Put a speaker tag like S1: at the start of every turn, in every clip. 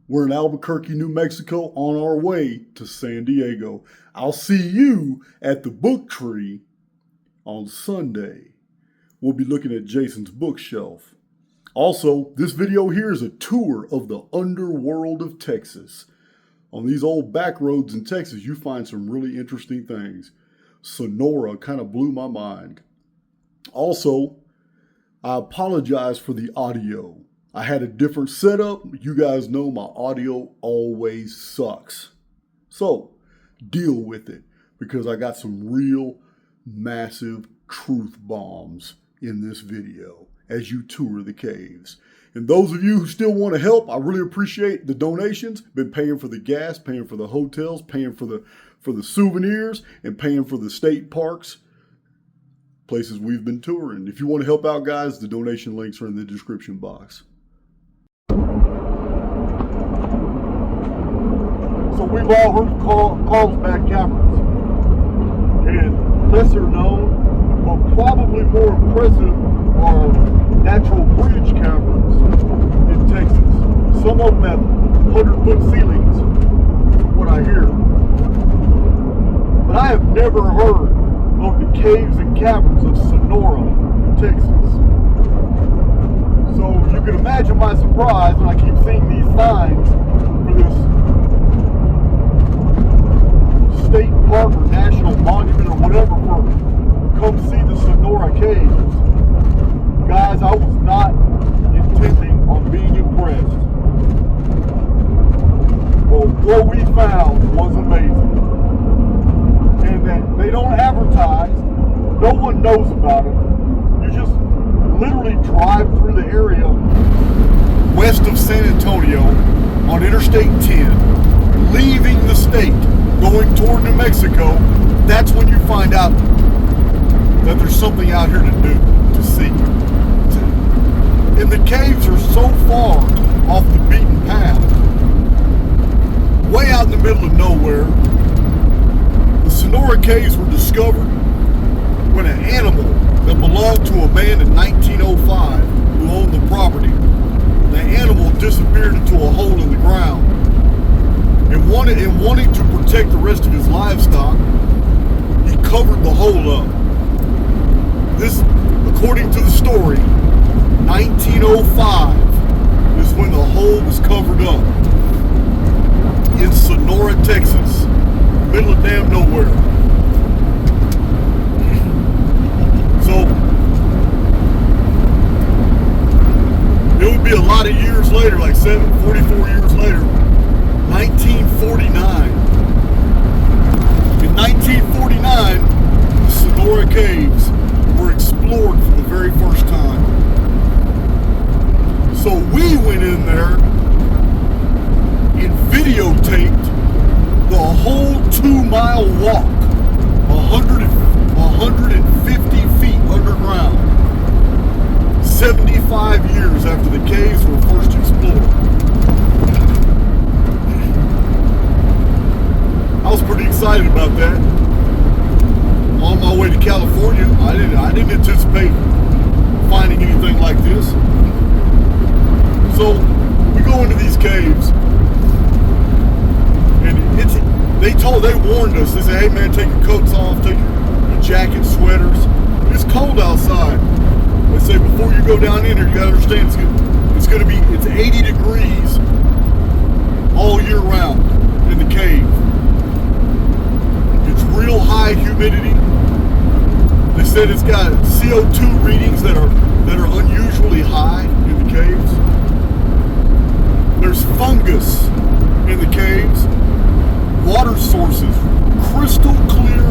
S1: We're in Albuquerque, New Mexico on our way to San Diego. I'll see you at the book tree on Sunday. We'll be looking at Jason's bookshelf. Also, this video here is a tour of the Underworld of Texas. On these old back roads in Texas, you find some really interesting things. Sonora kind of blew my mind. Also, I apologize for the audio. I had a different setup. You guys know my audio always sucks. So, deal with it, because I got some real massive truth bombs in this video as you tour the caves. And those of you who still want to help, I really appreciate the donations. Been paying for the gas, paying for the hotels, paying for the souvenirs, and paying for the state parks, places we've been touring. If you want to help out, guys, the donation links are in the description box. So we've all heard of Carlsbad caverns, and lesser known, but probably more impressive, are natural bridge caverns in Texas. Some of them have 100-foot ceilings, from what I hear. But I have never heard of the caves and caverns of Sonora, Texas. So you can imagine my surprise when I keep seeing these signs for this state park or national monument or whatever for come see the Sonora caves. Guys, I was not intending on being impressed. But what we found was amazing. And that they don't advertise, no one knows about it. You just literally drive through the area west of San Antonio on Interstate 10, leaving the state, going toward New Mexico. That's when you find out that there's something out here to do, to see. And the caves are so far off the beaten path, way out in the middle of nowhere. The Sonora caves were discovered when an animal that belonged to a man in 1905 who owned the property, the animal disappeared into a hole in the ground. And wanting to protect the rest of his livestock, he covered the hole up. This, according to the story, 1905 is when the hole was covered up in Sonora, Texas, middle of damn nowhere. So it would be a lot of years later, like 44 years later, 1949. In 1949, the Sonora caves were explored for the very first time. So we went in there and videotaped the whole 2-mile walk, 150 feet underground, 75 years after the caves were first explored. I was pretty excited about that. On my way to California, I didn't anticipate finding anything like this. So we go into these caves, and they warned us. They said, "Hey man, take your coats off, take your jackets, sweaters. It's cold outside." They say before you go down in here, you gotta understand it's 80 degrees all year round in the cave. It's real high humidity. They said it's got CO2 readings that are unusually high in the caves. There's fungus in the caves. Water sources, crystal clear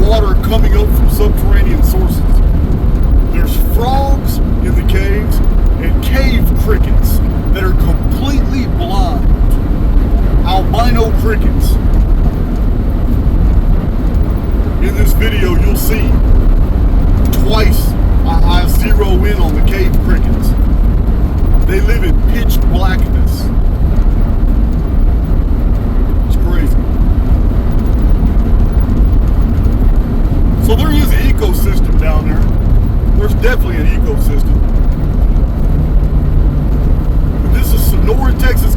S1: water coming up from subterranean sources. There's frogs in the caves and cave crickets that are completely blind. Albino crickets. In this video, you'll see twice I zero in on the cave crickets. They live in pitch blackness. It's crazy. So there is an ecosystem down there. There's definitely an ecosystem. But this is Sonora, Texas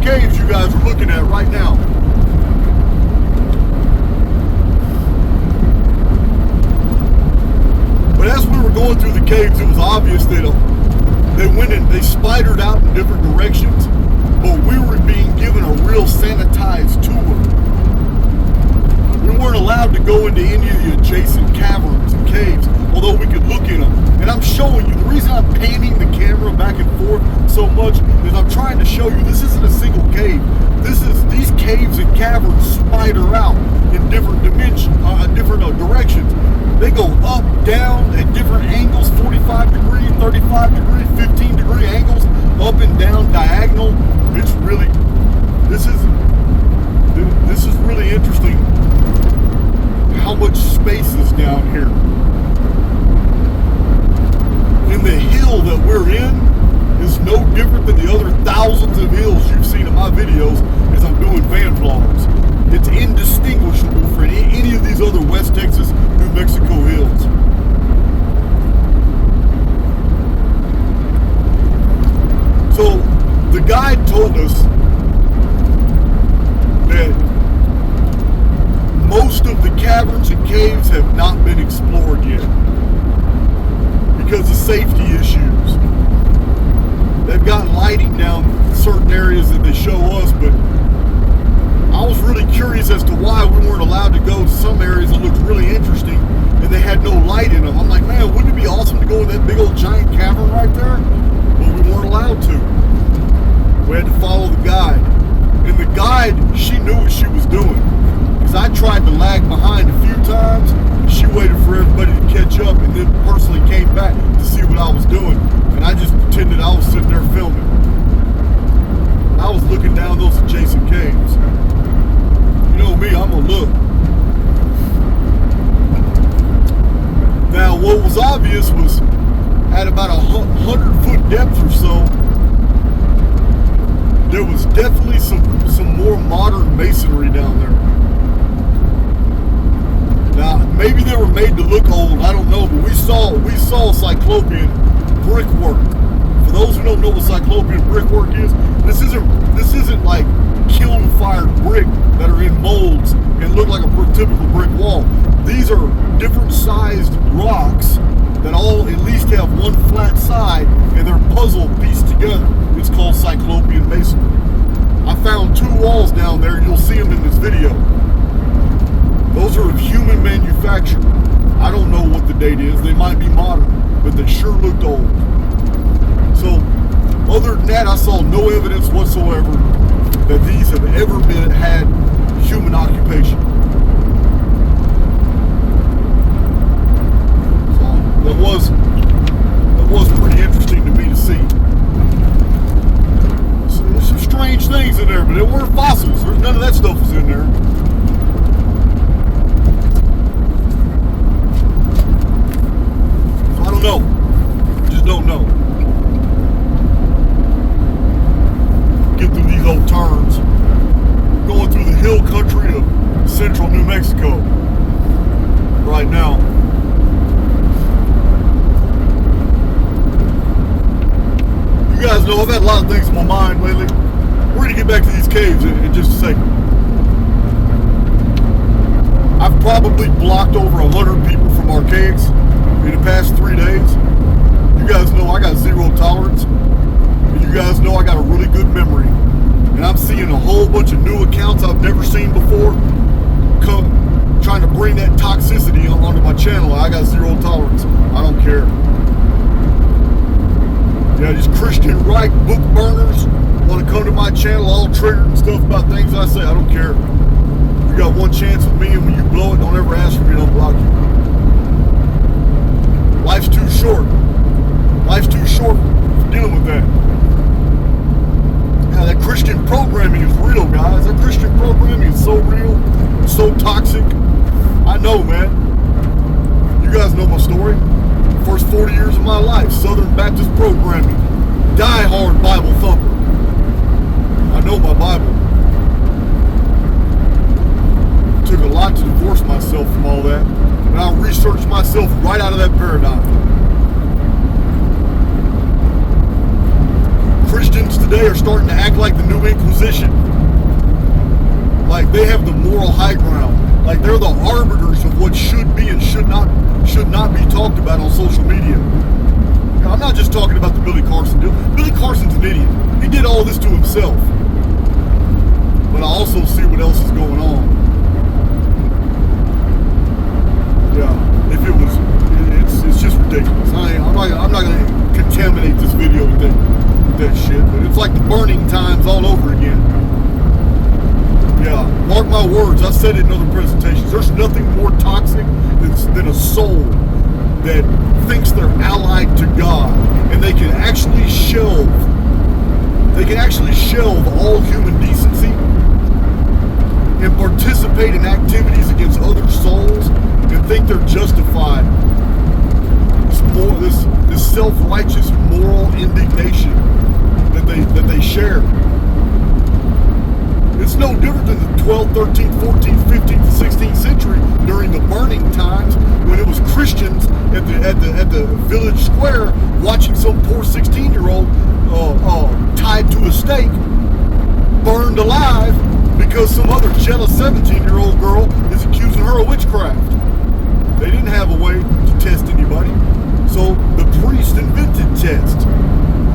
S1: they went and they spidered out in different directions, but we were being given a real sanitized tour. We weren't allowed to go into any of the adjacent caverns and caves, although we could look in them. And I'm showing you, the reason I'm panning the camera back and forth so much is I'm trying to show you this isn't a single cave. These caves and caverns spider out in different dimensions, different directions. They go up, down at different angles, 45 degree, 35 degree, 15 degree angles, up and down, diagonal. It's really, this is really interesting how much space is down here. And the hill that we're in is no different than the other thousands of hills you've seen in my videos as I'm doing van vlogs. It's indistinguishable from any of these other West Texas, New Mexico hills. So the guide told us that most of the caverns and caves have not been explored yet because of safety issues. They've got lighting down certain areas that they show us, but I was really curious as to why we weren't allowed to go to some areas that looked really interesting and they had no light in them. I'm like, man, wouldn't it be awesome to go in that big old giant cavern right there? But we weren't allowed to. We had to follow the guide. And the guide, she knew what she was doing. Because I tried to lag behind a few times. She waited for everybody to catch up and then personally came back to see what I was doing. And I just pretended I was sitting there filming. I was looking down those adjacent caves. You know me, I'm gonna look. Now, what was obvious was at about 100-foot depth or so, there was definitely some more modern masonry down there. Now, maybe they were made to look old, I don't know, but we saw cyclopean brickwork. For those who don't know what cyclopean brickwork is, this isn't like kiln-fired brick that are in molds and look like a typical brick wall. These are different sized rocks that all at least have one flat side and they're puzzle pieced together. It's called cyclopean masonry. I found 2 walls down there, you'll see them in this video. Those are of human manufacture. I don't know what the date is, they might be modern, but they sure looked old. So, other than that, I saw no evidence whatsoever that these have ever had human occupation. So, that was pretty interesting to me to see. So, there's some strange things in there, but there weren't fossils. None of that stuff was in there. So, I don't know. Just don't know. Get through these old turns. Going through the hill country of central New Mexico right now. You guys know I've had a lot of things in my mind lately. We're gonna get back to these caves in just a second. I've probably blocked over 100 people from Archaix in the past 3 days. You guys know I got zero tolerance. And you guys know I got a really good memory. And I'm seeing a whole bunch of new accounts I've never seen before come trying to bring that toxicity onto my channel. I got zero tolerance. I don't care. Yeah, these Christian right book burners want to come to my channel all triggered and stuff about things I say. I don't care. You got one chance with me, and when you blow it, don't ever ask for me to unblock you. Life's too short. Life's too short for dealing with that. Yeah, that Christian programming is real, guys. That Christian programming is so real, so toxic. I know, man. You guys know my story. First 40 years of my life, Southern Baptist programming. Die-hard Bible thumper. I know my Bible. It took a lot to divorce myself from all that. And I researched myself right out of that paradigm. Christians today are starting to act like the New Inquisition. Like they have the moral high ground. Like they're the arbiters of what should be and should not be talked about on social media. I'm not just talking about the Billy Carson deal. Billy Carson's an idiot. He did all this to himself. But I also see what else is going on. Yeah, if it was, it's just ridiculous. I'm not going to contaminate this video with that shit. But it's like the burning times all over again. Yeah, mark my words. I've said it in other presentations. There's nothing more toxic than a soul that thinks they're allied to God, and they can actually shelve all human decency and participate in activities against other souls and think they're justified. This self-righteous moral indignation that they share. It's no different than the 12th, 13th, 14th, 15th, 16th century during the burning times when it was Christians at the village square watching some poor 16-year-old tied to a stake, burned alive because some other jealous 17-year-old girl is accusing her of witchcraft. They didn't have a way to test anybody, so the priest invented tests.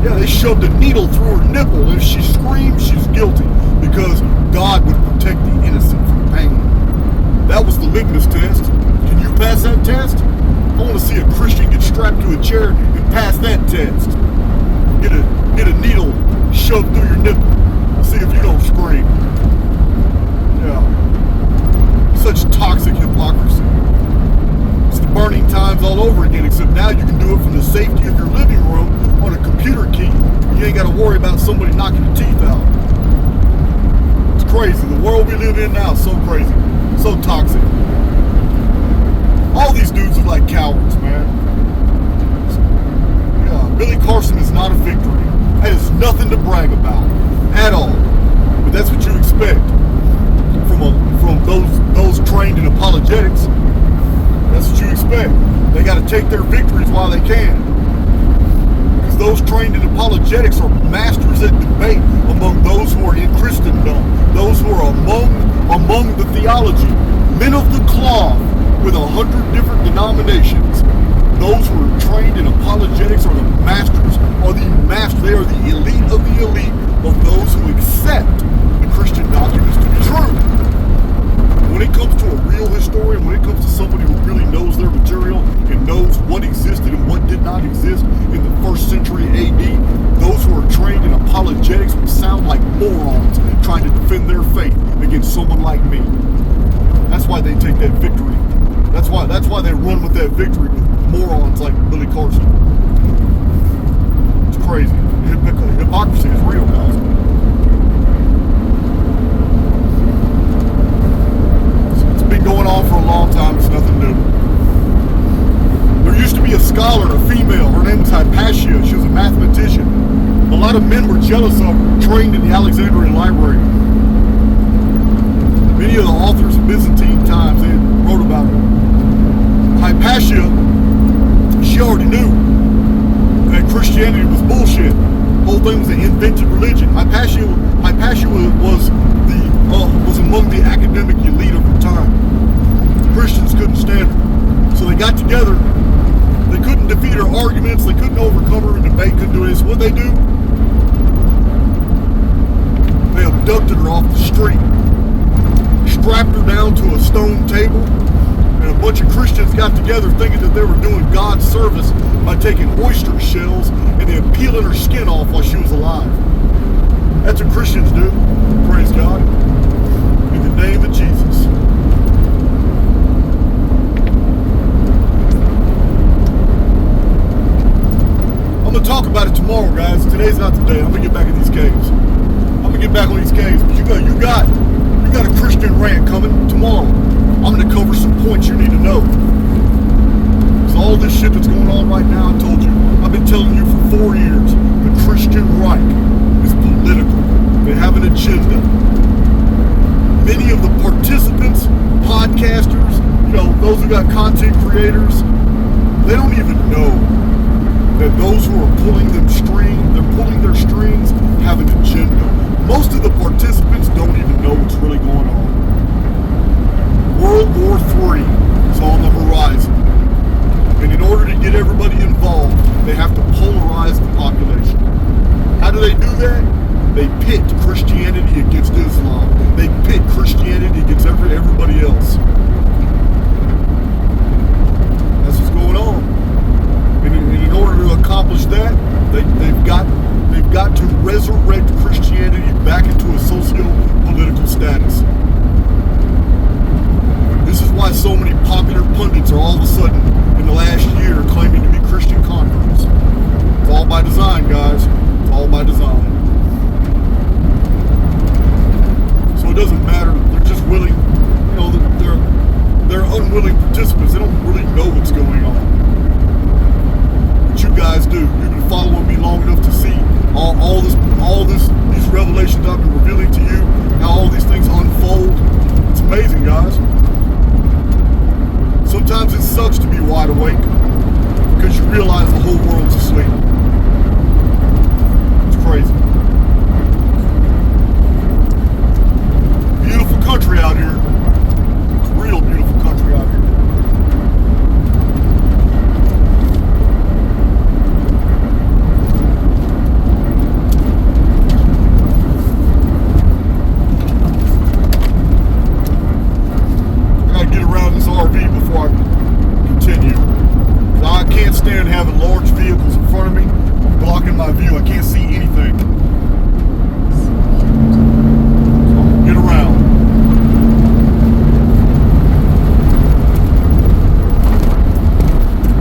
S1: Yeah, they shoved a needle through her nipple, and if she screamed, she's guilty, because God would protect the innocent from pain. That was the litmus test. Can you pass that test? I want to see a Christian get strapped to a chair and pass that test. Get a needle shoved through your nipple. See if you don't scream. Yeah. Such toxic hypocrisy. It's the burning times all over again, except now you can do it from the safety of your living room on a computer key. You ain't got to worry about somebody knocking your teeth out. It's crazy. The world we live in now is so crazy. So toxic. All these dudes are like cowards, man. Yeah, Billy Carson is not a victory. That is nothing to brag about at all. But that's what you expect from those trained in apologetics. That's what you expect. They got to take their victories while they can. Because those trained in apologetics are masters at debate among those who are in Christendom, those who are among the theology, men of the cloth with 100 different denominations. Those who are trained in apologetics are the masters, they are the elite of those who accept the Christian documents to be true. When it comes to a real historian, when it comes to somebody who really knows their material and knows what existed and what did not exist in the 1st century AD, those who are trained in apologetics will sound like morons trying to defend their faith against someone like me. That's why they take that victory. That's why they run with that victory with morons like Billy Carson. It's crazy. Hypocrisy is real, guys. It's been going on for a long time. It's nothing new. There used to be a scholar, a female. Her name was Hypatia. She was a mathematician. A lot of men were jealous of her, trained in the Alexandrian library. Many of the authors of Byzantine times, they wrote about her. Hypatia, she already knew that Christianity was bullshit. The whole thing was an invented religion. Hypatia was among the academic elite of her time. Christians couldn't stand her, so they got together. They couldn't defeat her arguments. They couldn't overcome her in debate. Couldn't do this. What they do? They abducted her off the street, strapped her down to a stone table. And a bunch of Christians got together thinking that they were doing God's service by taking oyster shells and then peeling her skin off while she was alive. That's what Christians do. Praise God. In the name of Jesus. I'm going to talk about it tomorrow, guys. Today's not the day. I'm going to get back in these caves. I'm going to get back on these caves. But you got a Christian rant coming tomorrow. I'm going to cover some points you need to know. Because all this shit that's going on right now, I told you, I've been telling you for 4 years, the Christian right is political. They have an agenda. Many of the participants, podcasters, those who got content creators, they don't even know that those who are pulling their strings have an agenda. Most of the participants don't even know what's really going on. World War III is on the horizon. And in order to get everybody involved, they have to pull status. This is why so many popular pundits are all of a sudden, in the last year, claiming to be Christian converts. It's all by design, guys. It's all by design. So it doesn't matter. They're just willing, you know, they're unwilling participants. They don't really know what's going on. But you guys do. You've been following me long enough to see these revelations I've been revealing to you, how all these things unfold. It's amazing, guys. Sometimes it sucks to be wide awake because you realize the whole world's asleep. It's crazy. Beautiful country out here. It's real beautiful country out here. Before I continue, I can't stand having large vehicles in front of me blocking my view. I can't see anything. So get around.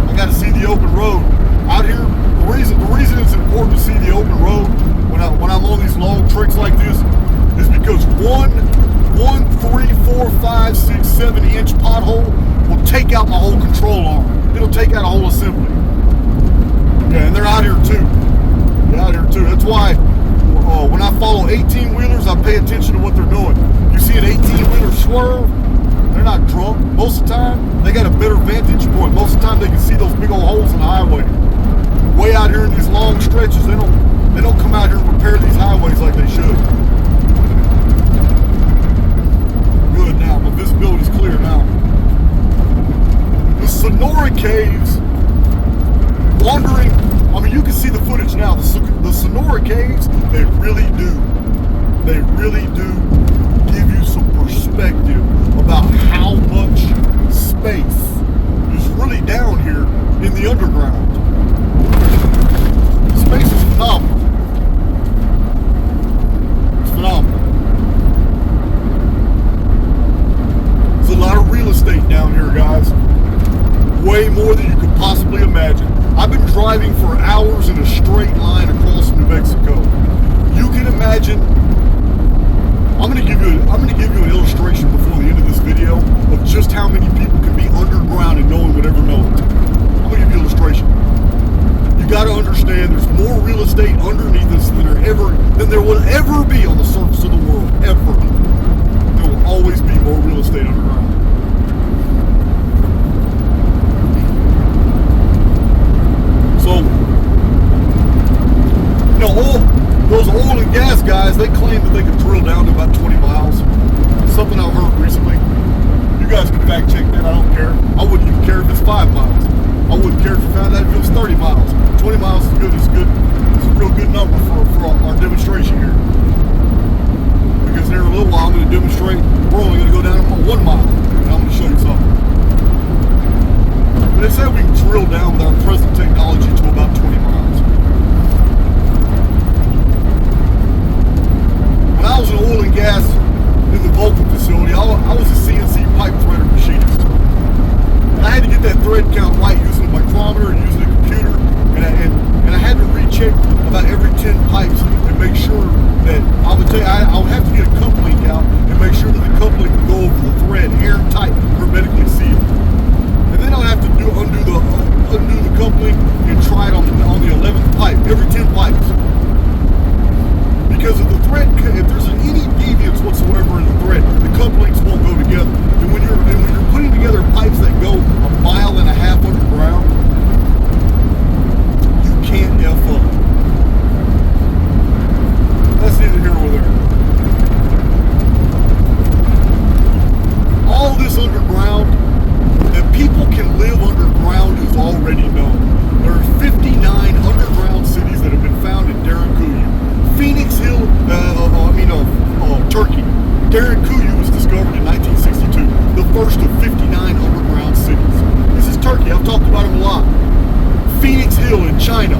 S1: I got to see the open road out here. The reason it's important to see the open road when I'm on these long treks like this is because one 3, 4, 5, 6, 7 inch pothole will take out my whole control arm. It'll take out a whole assembly. Yeah, and they're out here too. They're out here too. That's why when I follow 18-wheelers, I pay attention to what they're doing. You see an 18-wheeler swerve, they're not drunk. Most of the time, they got a better vantage point. Most of the time, they can see those big old holes in the highway. Way out here in these long stretches, they don't come out here and repair these highways like they should. Good now, my visibility's clear now. The Sonora caves, wandering, I mean, you can see the footage now. The Sonora caves, they really do give you some perspective about how much space is really down here in the underground. Space is phenomenal. It's phenomenal. There's a lot of real estate down here, guys. Way more than you could possibly imagine. I've been driving for hours in a straight line across New Mexico. You can imagine. I'm going to give you an illustration before the end of this video of just how many people can be underground and no one would ever know it. I'm going to give you an illustration. You got to understand there's more real estate underneath us than there will ever be on the surface of the world, ever. There will always be more real estate underground. So, you know, those oil and gas guys, they claim that they can drill down to about 20 miles. Something I've heard recently. You guys can fact check that, I don't care. I wouldn't even care if it's 5 miles. I wouldn't care if you found out if it was 30 miles. 20 miles is good. It's good. It's a real good number for our demonstration here. Because here in a little while I'm going to demonstrate. We're only going to go down 1 mile. And I'm going to show you something. But they say we can drill down with our present technology to about 20 miles. When I was in oil and gas in the Vulcan facility, I was a CNC pipe threader machinist. And I had to get that thread count right using a micrometer and using a computer. And I had to recheck about every 10 pipes and make sure that I would have to get a coupling out and make sure that the coupling would go over the thread airtight, hermetically sealed. And then I'll have to undo the coupling and try it on the 11th pipe, every 10 pipes. Because of the thread, if there's any deviance whatsoever in the thread, the couplings won't go together. And when you're putting together pipes that go 1.5 miles underground, you can't F up. That's neither here nor there. All this underground, that people can live underground is already known. There are 59 underground cities that have been found in Archaix. Phoenix Hill, Turkey. Archaix was discovered in 1962, the first of 59 underground cities. This is Turkey. I've talked about them a lot. Phoenix Hill in China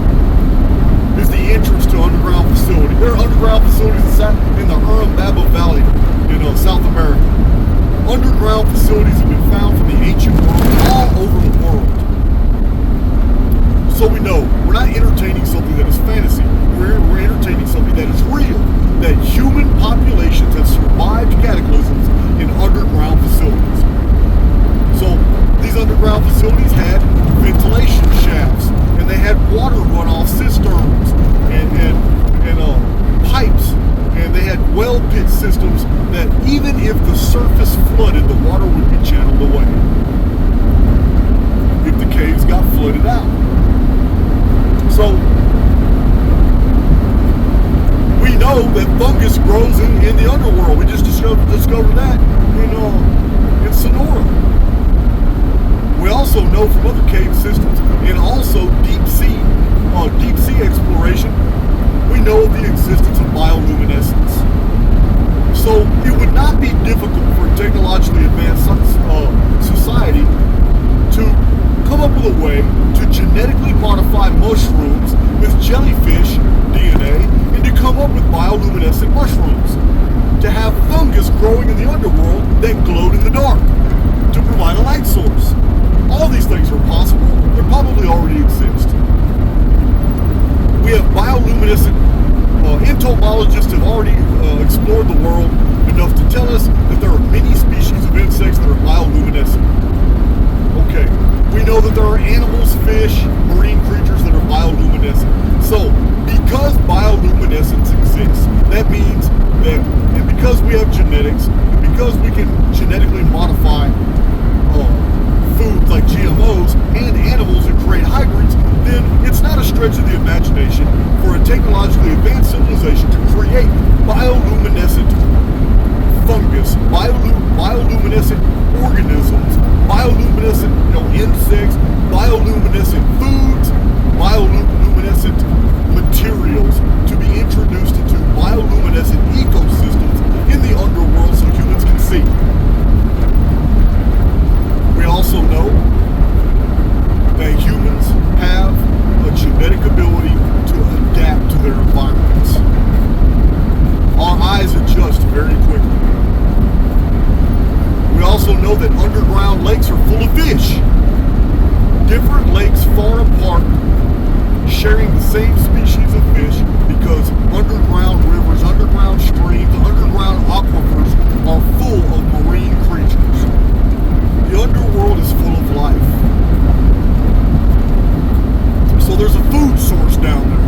S1: is the entrance to underground facility. There are underground facilities in the Urubamba Valley in even if the surface flooded, the water would be channeled away. If the caves got flooded out. So, we know that fungus grows in the underworld. We just discovered that in Sonora. We also know from other cave systems and also deep sea exploration, we know of the existence of bioluminescence. So it would not be difficult for a technologically advanced society to come up with a way to genetically modify mushrooms with jellyfish DNA and to come up with bioluminescent mushrooms. To have fungus growing in the underworld that glowed in the dark to provide a light source. All these things are possible. They probably already exist. We have bioluminescent entomologists have already explored the world enough to tell us that there are many species of insects that are bioluminescent. Okay, we know that there are animals, fish, marine creatures that are bioluminescent. So, because bioluminescence exists, that means that, and because we have genetics, and because we can genetically modify foods like GMOs and animals and create hybrids, then it's not a stretch of the imagination for a technologically advanced civilization to create bioluminescent fungus, bioluminescent organisms, bioluminescent insects, bioluminescent foods, bioluminescent materials to be introduced into bioluminescent ecosystems in the underworld so humans can see. We also know that humans have a genetic ability to adapt to their environments. Our eyes adjust very quickly. We also know that underground lakes are full of fish. Different lakes far apart, sharing the same species of fish because underground rivers, underground streams, underground aquifers are full of marine creatures. The underworld is full of life. So there's a food source down there.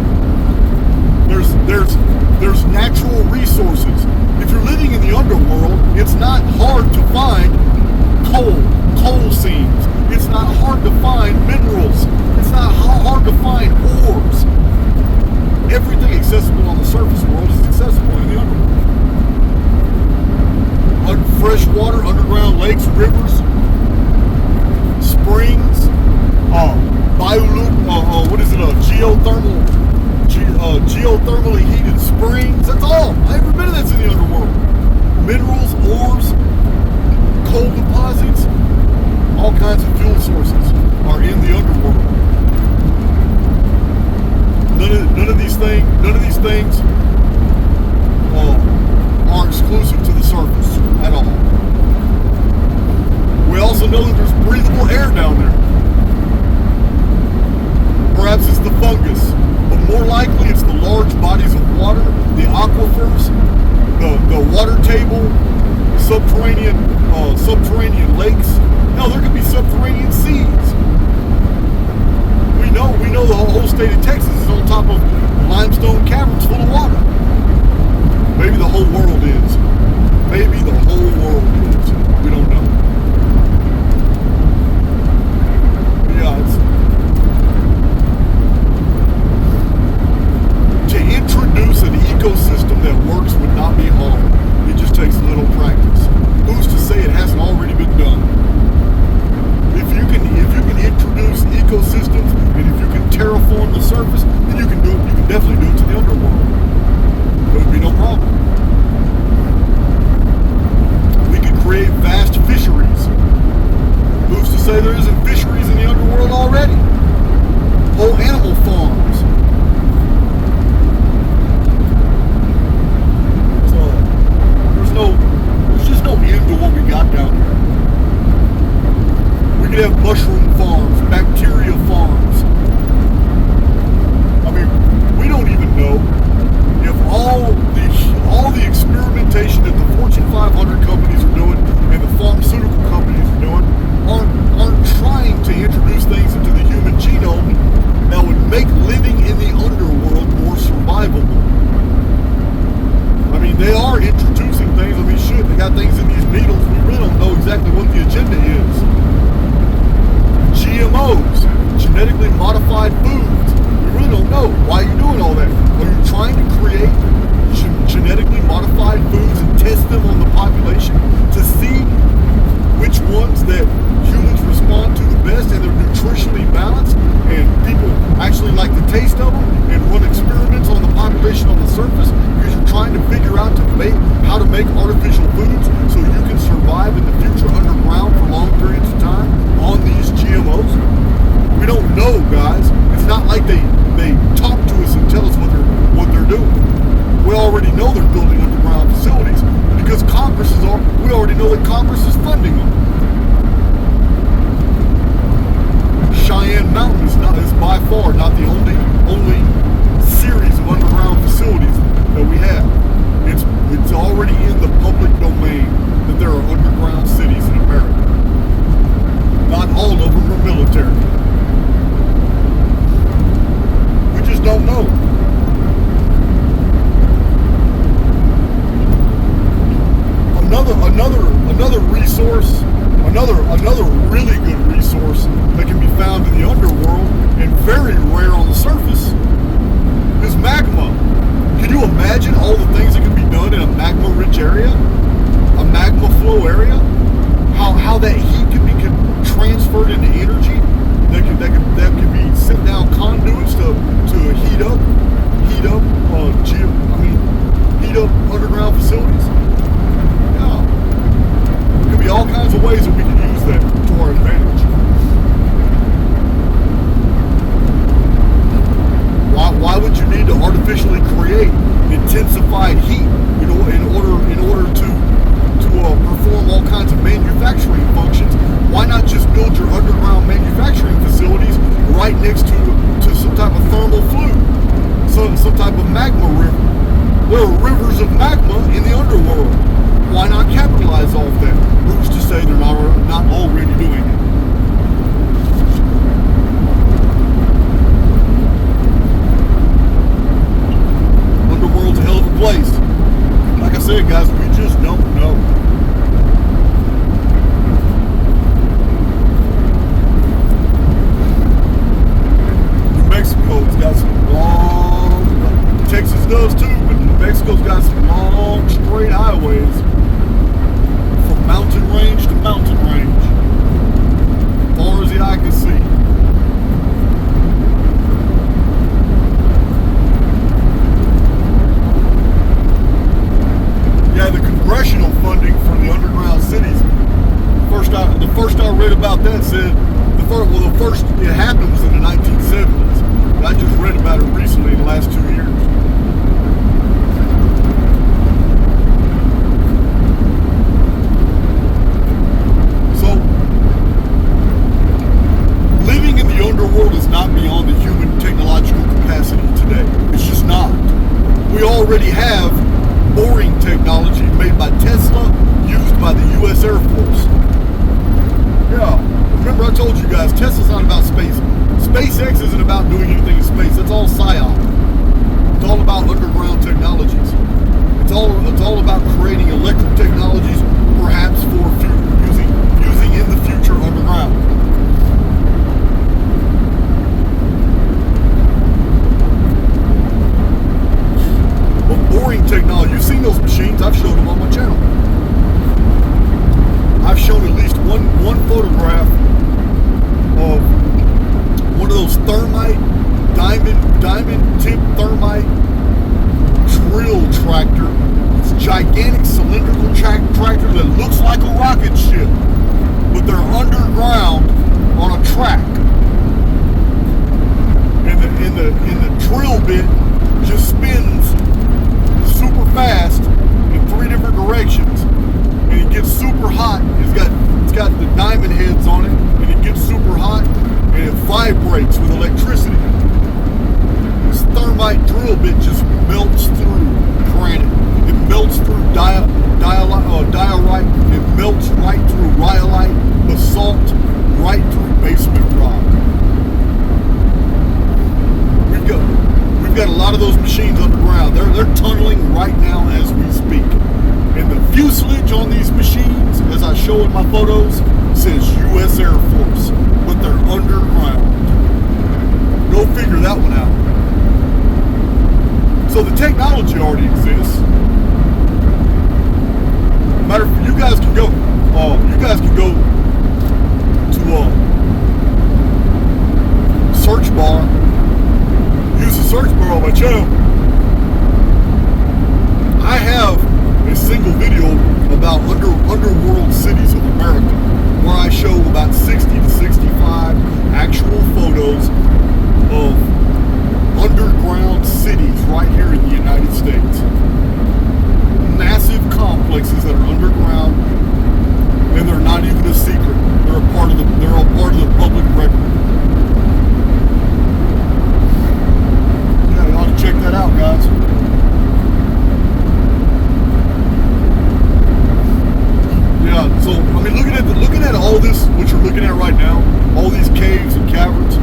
S1: There's natural resources. If you're living in the underworld, it's not hard to find coal seams. It's not hard to find minerals. It's not hard to find ores. Everything accessible on the surface world is accessible in the underworld. Fresh water, underground lakes, rivers, springs, geothermally heated springs. That's all. Every bit of that's in the underworld. Minerals, ores, coal deposits, all kinds of fuel sources are in the underworld. None of these things are exclusive to the surface at all. We also know that there's breathable air down there. Perhaps it's the fungus, but more likely it's the large bodies of water, the aquifers, the water table, subterranean lakes. No, there could be subterranean seas. We know the whole state of Texas is on top of limestone caverns full of water. Maybe the whole world is. Maybe the whole world is. We don't know. Yeah, to introduce an ecosystem that works would not be hard. It just takes a little practice. Who's to say it hasn't already been done? If you can introduce ecosystems and if you can terraform the surface, then you can do it. You can definitely do it to the underworld. There would be no problem. Congress is funding them. Cheyenne Mountain is by far not the only series of underground facilities that we have. It's already in the public domain that there are underground cities in America. Not all of them are military. We just don't know. Another resource, another really good resource that can be found in the underworld and very rare on the surface is magma. Can you imagine all the things that can be done in a magma-rich area, a magma flow area? How that heat can be transferred into energy that can be sent down conduits to heat up underground facilities. Yeah, there could be all kinds of ways that we can use that to our advantage. Why would you need to artificially create intensified heat in order to perform all kinds of manufacturing functions? Why not just build your underground manufacturing facilities right next to some type of thermal flume, some type of magma river? There are rivers of magma in the underworld. Why not capitalize off that? Who's to say they're not already doing it? Underworld's a hell of a place. Like I said, guys, we just don't know. New Mexico's got some long, Texas does too, but New Mexico's got some long, straight highways from mountain range to mountain range, as far as the eye can see. Yeah, the congressional funding for the underground cities. The first I read about that said it happened was in the 1970s. I just read about it recently in the last 2 years. So, living in the underworld is not beyond the human technological capacity today. It's just not. We already have boring technology made by Tesla, used by the U.S. Air Force. Yeah, remember I told you guys, Tesla's not about space. SpaceX isn't about doing anything in space. That's all psyop. It's all about underground technologies. It's all about creating electric technologies, perhaps for using in the future underground. Boring technology. You've seen those machines. I've shown them on my channel. I've shown at least one photograph of one of those diamond tip thermite drill tractor. It's a gigantic cylindrical tractor that looks like a rocket ship, but they're underground on a track. And the drill bit just spins super fast in 3 different directions, and it gets super hot. It's got the diamond heads on it, and it gets super hot, and it vibrates with electricity. This thermite drill bit just melts through granite. It melts through diorite. It melts right through rhyolite, basalt, right through basement rock. We've got a lot of those machines underground. They're tunneling right now as we speak. And the fuselage on these machines, as I show in my photos, says U.S. Air Force, but they're underground. Go figure that one out. So the technology already exists. You guys can go. To search bar. Use the search bar on my channel. I have a single video about underworld cities of America, where I show about 60 to 65 actual photos of underground cities right here in the United States. Massive complexes that are underground, not even a secret. They're a part of the public record. Yeah, you ought to check that out, guys. Yeah, so I mean, looking at all this, what you're looking at right now, all these caves and caverns,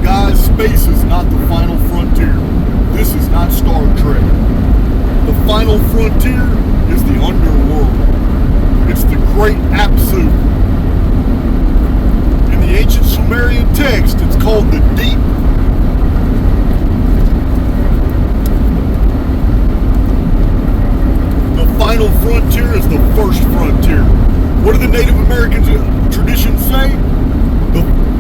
S1: guys, space is not the final frontier. This is not Star Trek. The final frontier is the Underworld. It's the Great Apsu. In the ancient Sumerian text, it's called the Deep. The final frontier is the first frontier. What do the Native American traditions say?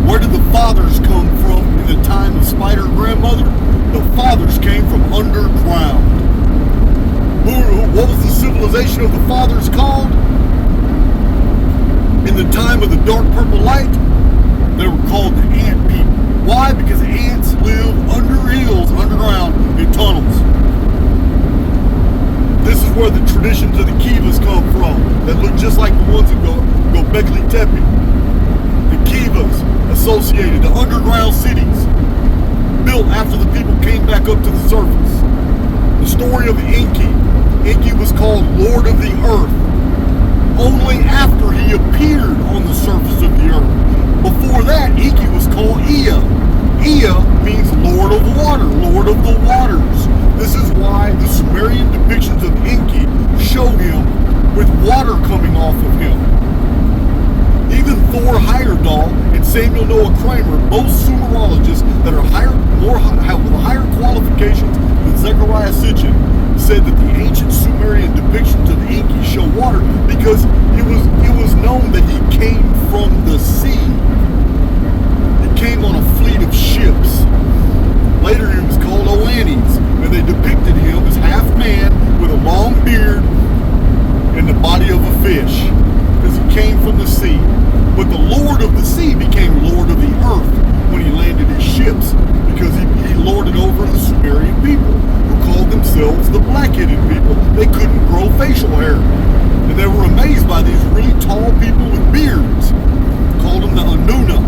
S1: Where did the fathers come from in the time of Spider Grandmother? The fathers came from underground. What was the civilization of the fathers called? In the time of the dark purple light, they were called the ant people. Why? Because ants live under hills, underground, in tunnels. This is where the traditions of the kivas come from, that look just like the ones that go Bekli Tepe. The kivas associated to underground cities built after the people came back up to the surface. The story of Enki. Enki was called Lord of the Earth only after he appeared on the surface of the earth. Before that, Enki was called Ea. Ea means Lord of Water, Lord of the Waters. This is why the Sumerian depictions of Enki show him with water coming off of him. Even Thor Heyerdahl and Samuel Noah Kramer, both Sumerologists that are with higher qualifications than Zechariah Sitchin, said that the ancient Sumerian depictions of Enki show water because it was known that he came from the sea. He came on a fleet of ships. Later he was called Oannes, and they depicted him as half man with a long beard and the body of a fish, because he came from the sea. But the Lord of the Sea became Lord of the Earth when he landed his ships, because he lorded over the Sumerian people, who called themselves the black-headed people. They couldn't grow facial hair. And they were amazed by these really tall people with beards. Called them the Anuna.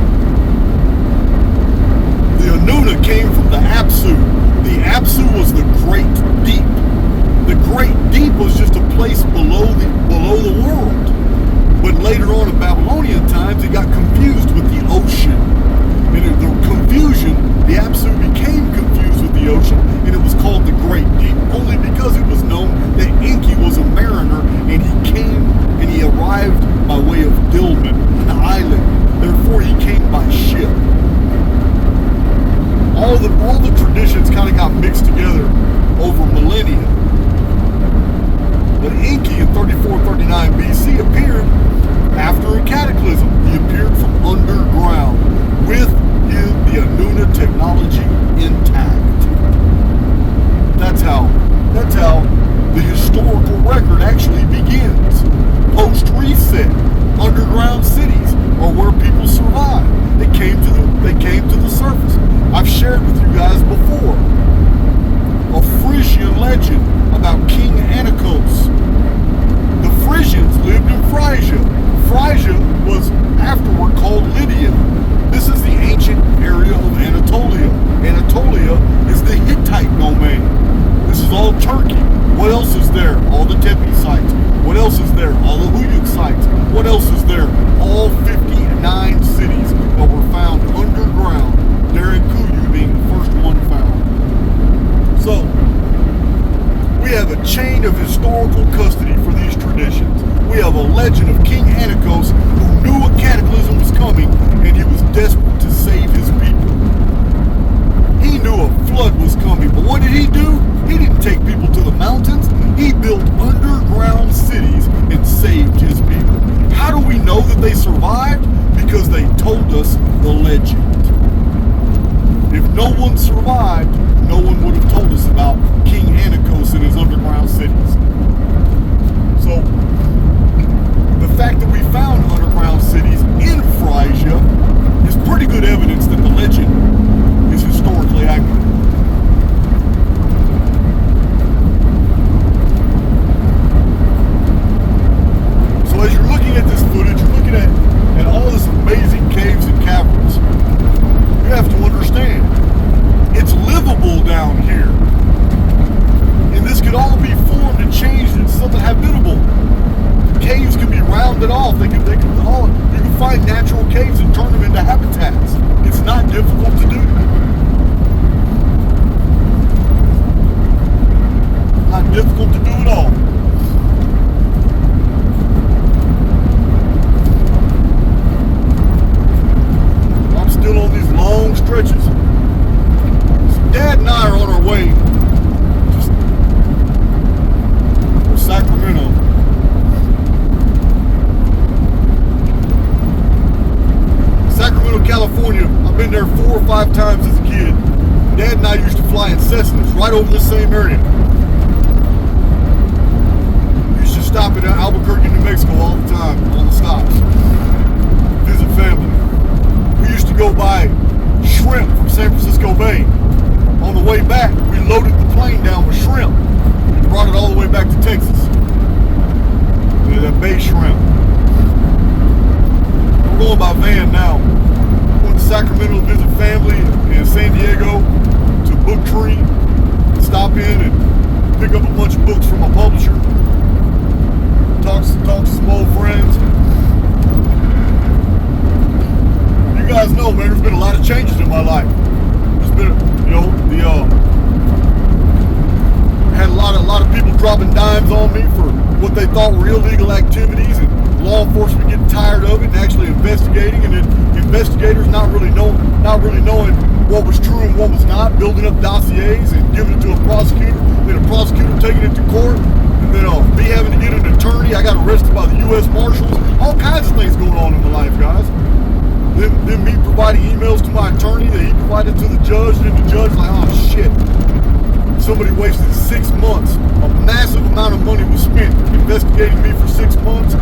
S1: The Anuna came from the Apsu. The Apsu was the Great Deep. The Great Deep was just a place below the world. But later on in Babylonian times, it got confused with the ocean. And in the confusion, the Apsu became confused with the ocean, and it was called the Great Deep, only because it was known that Enki was a mariner, and he arrived by way of Dilmun, the island. Therefore, he came by ship. All the traditions kind of got mixed together over millennia. But Enki in 3439 BC appeared after a cataclysm. He appeared from underground with the Anuna technology intact. That's how the historical record actually begins. Post-reset, underground cities are where people survived. They came to the surface. I've shared with you guys before a Frisian legend about King Archaix. The Frisians lived in Phrygia. Phrygia was afterward called Lydia. This is the ancient area of Anatolia. Anatolia is the Hittite domain. This is all Turkey. What else is there? All the Tepe sites. What else is there? All the Huyuk sites. What else is there? All 59 cities that were found underground. Derek Kuyu being the first one found. So, we have a chain of historical custody for these traditions. We have a legend of King Archaix who knew a cataclysm was coming, and he was desperate to save his people. He knew a flood was coming, but what did he do? He didn't take people to the mountains. He built underground cities and saved his people. How do we know that they survived? Because they told us the legend. If no one survived, no one would have told us about King Archaix and his underground cities. So, the fact that we found underground cities in Phrygia is pretty good evidence that the legend is historically accurate. down here. And this could all be formed and changed into something habitable. Caves can be rounded off. You can find natural caves and turn them into habitats. It's not difficult to do. Not difficult to do at all. I'm still on these long stretches. Dad and I are on our way to Sacramento. Sacramento, California. I've been there 4 or 5 times as a kid. Dad and I used to fly in Cessnas right over this same area. We used to stop at Albuquerque, New Mexico all the time, on the stops. Visit family. We used to go buy shrimp from San Francisco Bay. On the way back, we loaded the plane down with shrimp and brought it all the way back to Texas. Yeah, that bay shrimp. We're going by van now. Going to Sacramento to visit family in San Diego, to Book Tree, stop in and pick up a bunch of books from my publisher. Talk to some old friends. You guys know, man, there's been a lot of changes in my life. There's been, had a lot of people dropping dimes on me for what they thought were illegal activities, and law enforcement getting tired of it and actually investigating, and then investigators not really knowing what was true and what was not, building up dossiers and giving it to a prosecutor, then a prosecutor taking it to court, and then me having to get an attorney. I got arrested by the U.S. Marshals. All kinds of things going on in my life, guys. Then me providing emails to my attorney that he provided to the judge, and then the judge like, oh shit. Somebody wasted 6 months. A massive amount of money was spent investigating me for 6 months.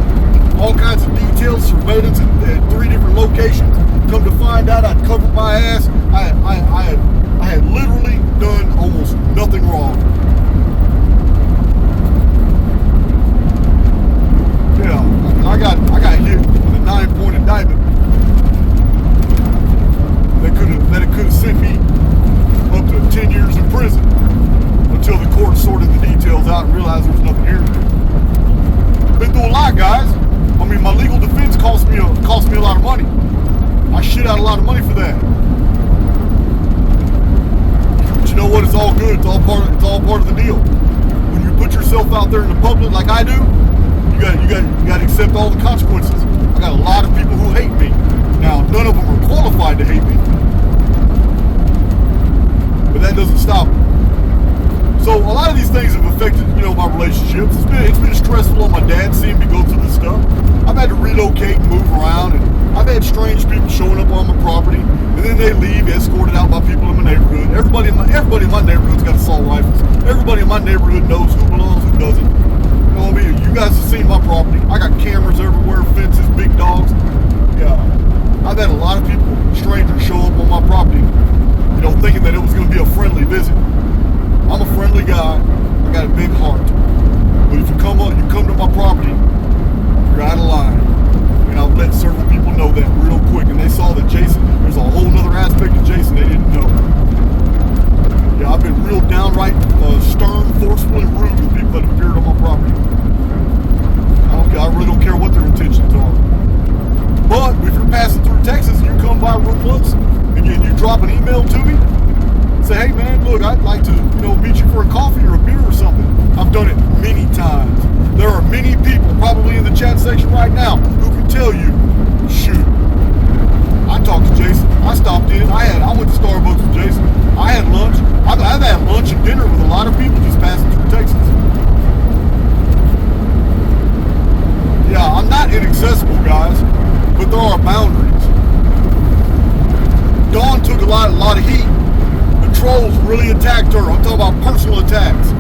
S1: All kinds of details, surveillance at 3 different locations. Come to find out, I'd covered my ass. I had literally done almost nothing wrong. Yeah, I got hit with a 9-point indictment. That it could have sent me up to 10 years in prison until the court sorted the details out and realized there was nothing here. Been through a lot, guys. I mean, my legal defense cost me a lot of money. I shit out a lot of money for that. But you know what? It's all good. It's all part of the deal. When you put yourself out there in the public like I do, you got to accept all the consequences. I got a lot of people who hate me. Now, none of them are qualified to hate me, but that doesn't stop me. So a lot of these things have affected, my relationships. It's been stressful on my dad seeing me go through this stuff. I've had to relocate and move around, and I've had strange people showing up on my property, and then they leave, escorted out by people in my neighborhood. Everybody in my neighborhood's got assault rifles. Everybody in my neighborhood knows who belongs, who doesn't. You know what I mean? You guys have seen my property. I got cameras everywhere, fences, big dogs. Yeah. I've had a lot of people, strangers, show up on my property, thinking that it was going to be a friendly visit. I'm a friendly guy. I got a big heart. But if you come to my property, you're out of line. And I've let several people know that real quick. And they saw that Jason, there's a whole other aspect of Jason they didn't know. Yeah, I've been real downright stern, forceful, and rude with people that have appeared on my property. I really don't care what their intentions are. But if you're passing through Texas and you come by real close and you drop an email to me, say, hey man, look, I'd like to meet you for a coffee or a beer or something. I've done it many times. There are many people probably in the chat section right now who can tell you, shoot, I talked to Jason. I stopped in. I went to Starbucks with Jason. I had lunch. I've had lunch and dinner with a lot of people just passing through Texas. Yeah, I'm not inaccessible, guys, but there are boundaries. Dawn took a lot of heat. The trolls really attacked her. I'm talking about personal attacks.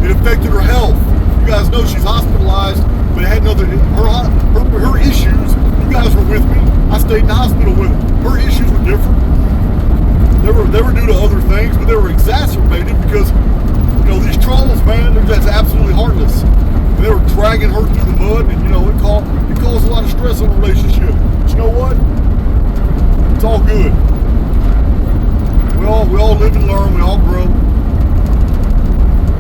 S1: It affected her health. You guys know she's hospitalized, but it had her issues. You guys were with me. I stayed in the hospital with her. Her issues were different. They were due to other things, but they were exacerbated because these trolls, man, they're just absolutely heartless. They were dragging her through the mud, and it caused a lot of stress on the relationship. But you know what? It's all good. We all live and learn, we all grow.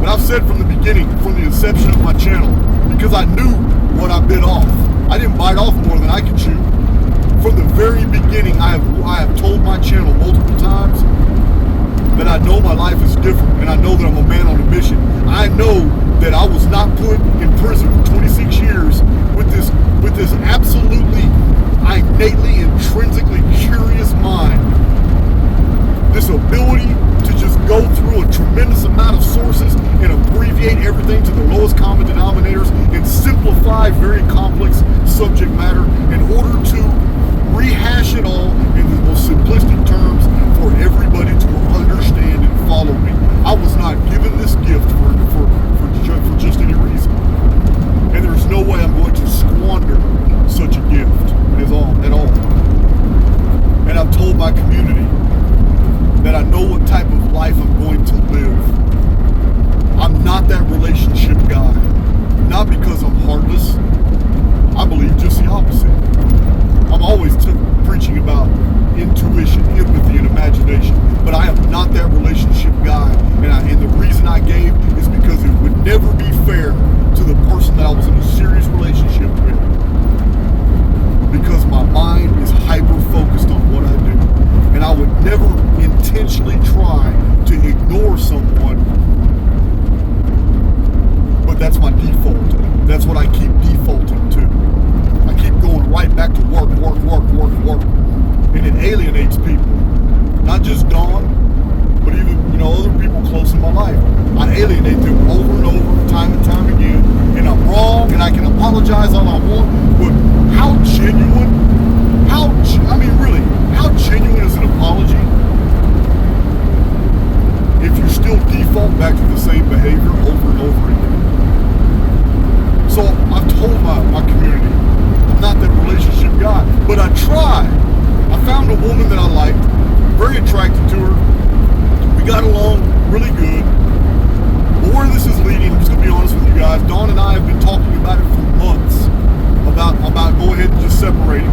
S1: But I've said from the beginning, from the inception of my channel, because I knew what I bit off. I didn't bite off more than I could chew. From the very beginning, I have told my channel multiple times that I know my life is different, and I know that I'm a man on a mission. I know that I was not put in prison for 26 years with this absolutely innately, intrinsically curious mind. This ability to just go through a tremendous amount of sources and abbreviate everything to the lowest common denominators and simplify very complex subject matter in order to rehash it all in the most simplistic terms for everybody to understand and follow me. I was not given this gift for just any reason. And there's no way I'm going to squander such a gift at all. And I've told my community that I know what type of life I'm going to live. I'm not that relationship guy. Not because I'm heartless. I believe just the opposite. I'm always preaching about intuition, empathy, and imagination, but I am not that relationship guy. And the reason I gave is because it would never be fair to the person that I was in a serious relationship with. Because my mind is hyper-focused on what I do. And I would never intentionally try to ignore someone, but that's my default. That's what I keep defaulting to. I keep going right back to work. And it alienates people. Not just Dawn, but even, other people close in my life. I alienate them over and over, time and time again. And I'm wrong, and I can apologize all I want, but how genuine, how genuine is an apology if you still default back to the same behavior over and over again? So I've told my community, I'm not that relationship guy, but I try. I found a woman that I liked, very attracted to her. We got along really good. But where this is leading, I'm just gonna be honest with you guys, Dawn and I have been talking about it for months, about go ahead and just separating.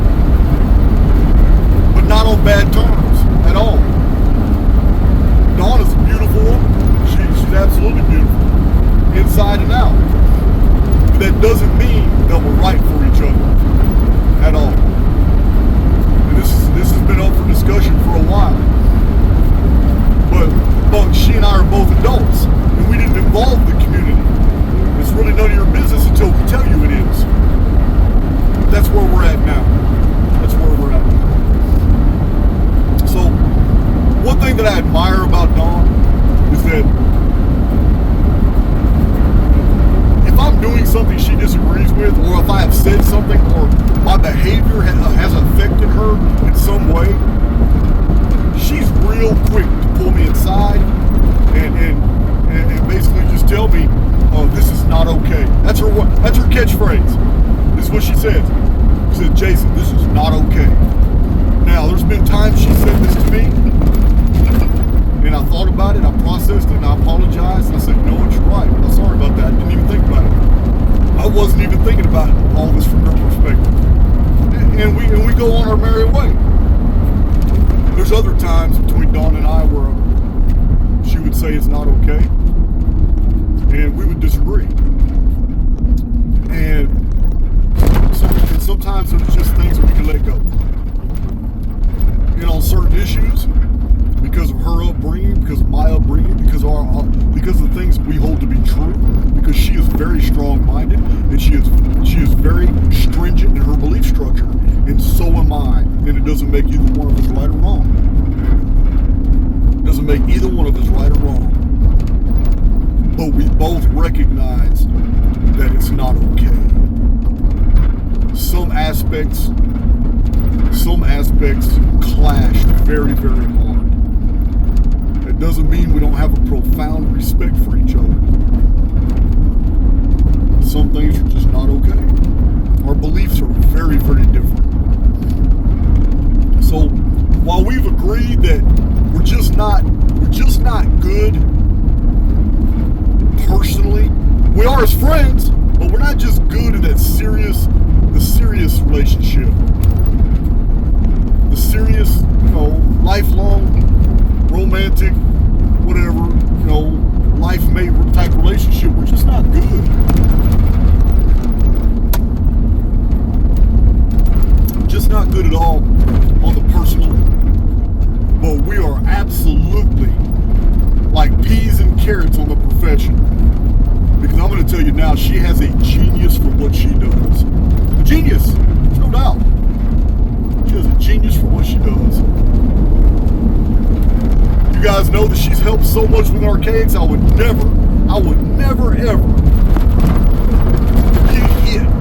S1: But not on bad terms at all. Dawn is a beautiful woman. She's absolutely beautiful, inside and out. But that doesn't mean that we're right for each other at all. And this has been up for discussion for a while. But she and I are both adults, and we didn't involve the community. It's really none of your business until we tell you it is. That's where we're at now. So, one thing that I admire about Dawn is that if I'm doing something she disagrees with, or if I have said something, or my behavior has affected her in some way, she's real quick to pull me inside and basically just tell me, oh, this is not okay. That's her catchphrase. This is what she says. She said, Jason, this is not okay. Now, there's been times she said this to me, and I thought about it, I processed it, and I apologized, and I said, you know what, you're right. I'm sorry about that. I didn't even think about it. I wasn't even thinking about all this from her perspective. And we go on our merry way. There's other times between Dawn and I where she would say it's not okay, and we would disagree. And sometimes there's just things that we can let go. And on certain issues, because of her upbringing, because of my upbringing, because of the things we hold to be true, because she is very strong-minded, and she is very stringent in her belief structure, and so am I. And it doesn't make either one of us right or wrong. It doesn't make either one of us right or wrong. But we both recognize that it's not okay. Some aspects clash very, very hard. It doesn't mean we don't have a profound respect for each other. Some things are just not okay. Our beliefs are very, very different. So while we've agreed that we're just not good personally, we are as friends, but we're not just good in the serious relationship. The serious, lifelong romance it all on the personal, but we are absolutely like peas and carrots on the professional. Because I'm going to tell you now, she has a genius for what she does. A genius, there's no doubt. She has a genius for what she does. You guys know that she's helped so much with Archaix. I would never ever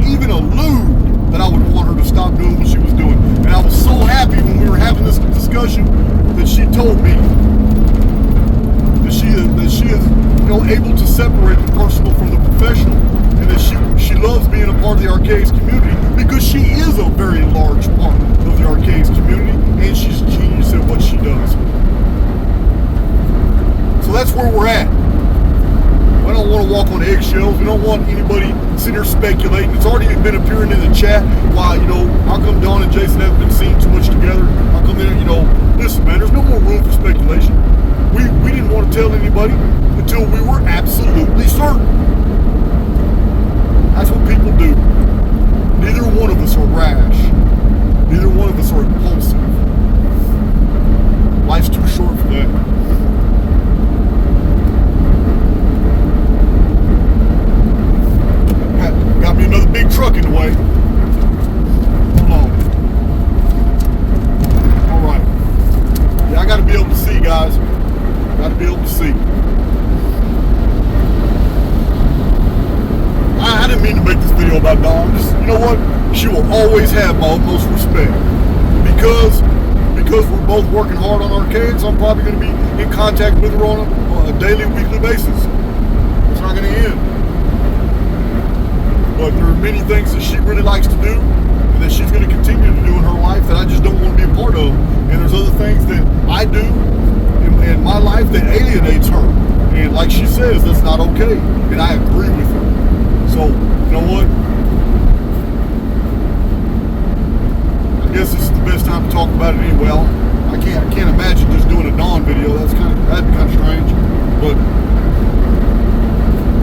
S1: even allude that I would want her to stop doing what she was doing. And I was so happy when we were having this discussion that she told me that she is able to separate the personal from the professional, and that she loves being a part of the Archaix community because she is a very large part of the Archaix community, and she's genius at what she does. So that's where we're at. I don't want to walk on eggshells. We don't want anybody sitting here speculating. It's already been appearing in the chat. Why, how come Dawn and Jason haven't been seen too much together? How come listen, man, there's no more room for speculation. We didn't want to tell anybody until we were absolutely certain. That's what people do. Neither one of us are rash. Neither one of us are impulsive. Life's too short for that. Got me another big truck in the way. Hold on. Alright. Yeah, I gotta be able to see, guys. Gotta be able to see. I didn't mean to make this video about Dawn. Just, you know what? She will always have my utmost respect. Because we're both working hard on Archaix, I'm probably going to be in contact with her on a daily, weekly basis. It's not going to end. But there are many things that she really likes to do and that she's going to continue to do in her life that I just don't want to be a part of. And there's other things that I do in my life that alienates her. And like she says, that's not okay. And I agree with her. So, you know what? I guess this is the best time to talk about it anyway. I can't imagine just doing a Dawn video. That'd be kind of strange. But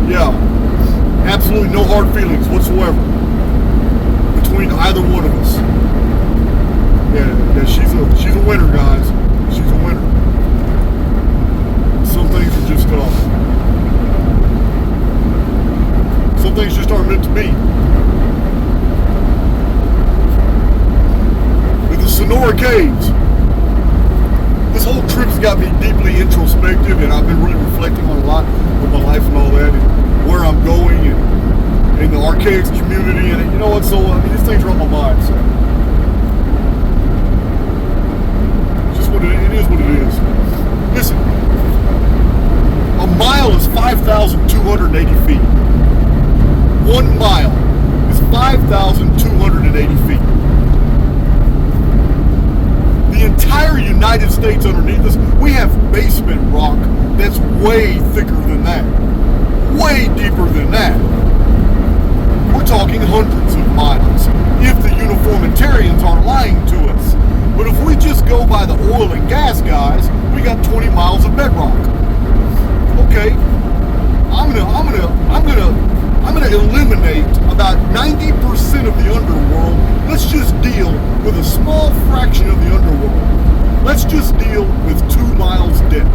S1: yeah, absolutely no hard feelings whatsoever between either one of us. Yeah, she's a winner, guys. She's a winner. Some things are just some things just aren't meant to be. With the Sonora caves, this whole trip's got me deeply introspective, and I've been really reflecting on a lot of my life and all that, and where I'm going, and in the Archaix community, and you know what? So these things are on my mind. So it's just it is what it is. Listen, a mile is 5,280 feet. 1 mile is 5,280 feet. The entire United States underneath us, we have basement rock that's way thicker than that. Way deeper than that. We're talking hundreds of miles, if the uniformitarians aren't lying to us. But if we just go by the oil and gas guys, we got 20 miles of bedrock. Okay, I'm gonna eliminate about 90% of the underworld. Let's just deal with a small fraction of the underworld. Let's just deal with 2 miles depth.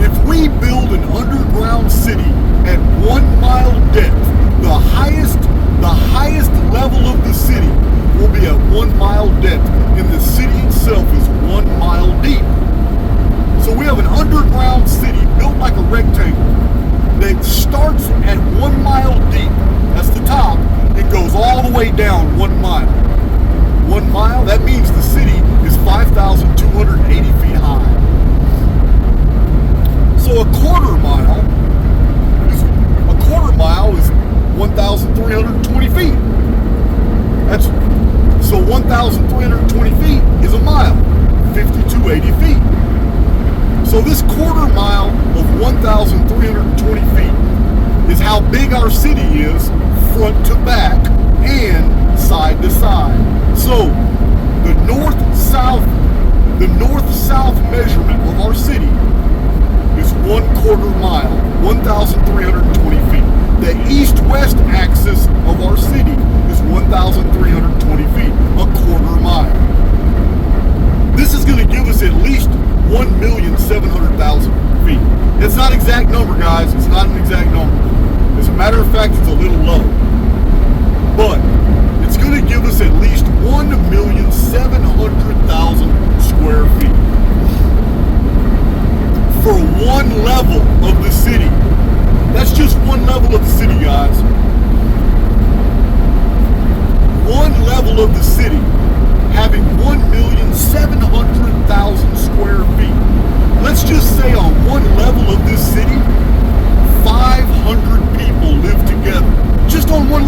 S1: If we build an underground city at 1 mile depth, the highest level of the city will be at 1 mile depth, and the city itself is 1 mile deep. So we have an underground city built like a rectangle that starts at 1 mile deep, that's the top, it goes all the way down 1 mile. 1 mile, that means the city is 5,280 feet high. So a quarter mile is 1,320 feet. So 1,320 feet is a mile, 5,280 feet. So this quarter mile of 1,320 feet is how big our city is, front to back and side to side. So the north-south measurement of our city is 1/4 mile, 1,320 feet. The east-west axis of our city is 1,320 feet, 1/4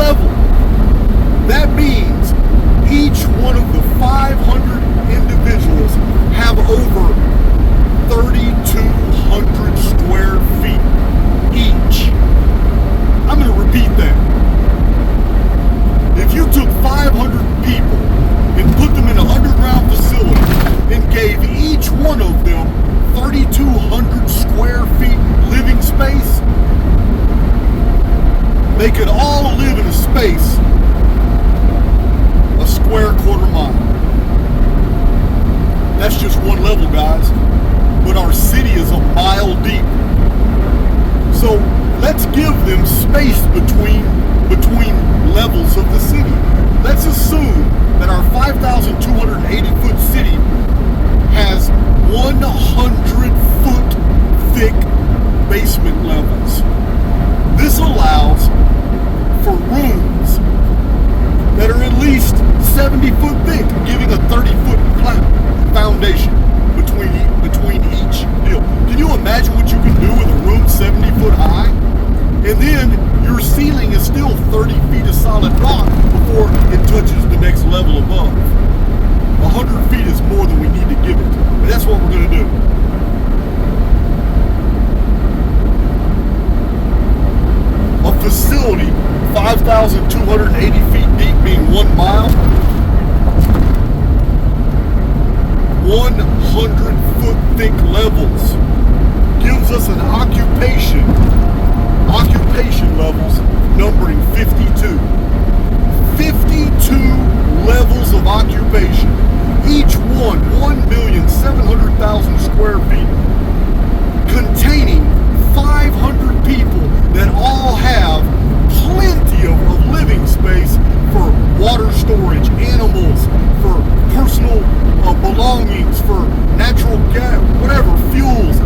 S1: level. That means each one of the 500 individuals have over 3,200 square feet each. I'm going to repeat that. If you took 500 people and put them in an underground facility and gave each one of them 3,200 square feet living space, they could all live in a space a square quarter mile. That's just one level, guys. But our city is a mile deep. So let's give them space between levels of the city. Let's assume that our 5,280 foot city has 100 foot thick basement levels. This allows for rooms that are at least 70 foot thick, giving a 30 foot foundation between each deal. Can you imagine what you can do with a room 70 foot high? And then your ceiling is still 30 feet of solid rock before it touches the next level above. 100 feet is more than we need to give it. But that's what we're going to do. A facility 5,280 feet deep, being 1 mile, 100 foot thick levels gives us an occupation levels numbering 52. 52 levels of occupation. Each one 1,700,000 square feet, containing 500 people that all have plenty of living space for water storage, animals, for personal belongings, for natural gas, whatever, fuels,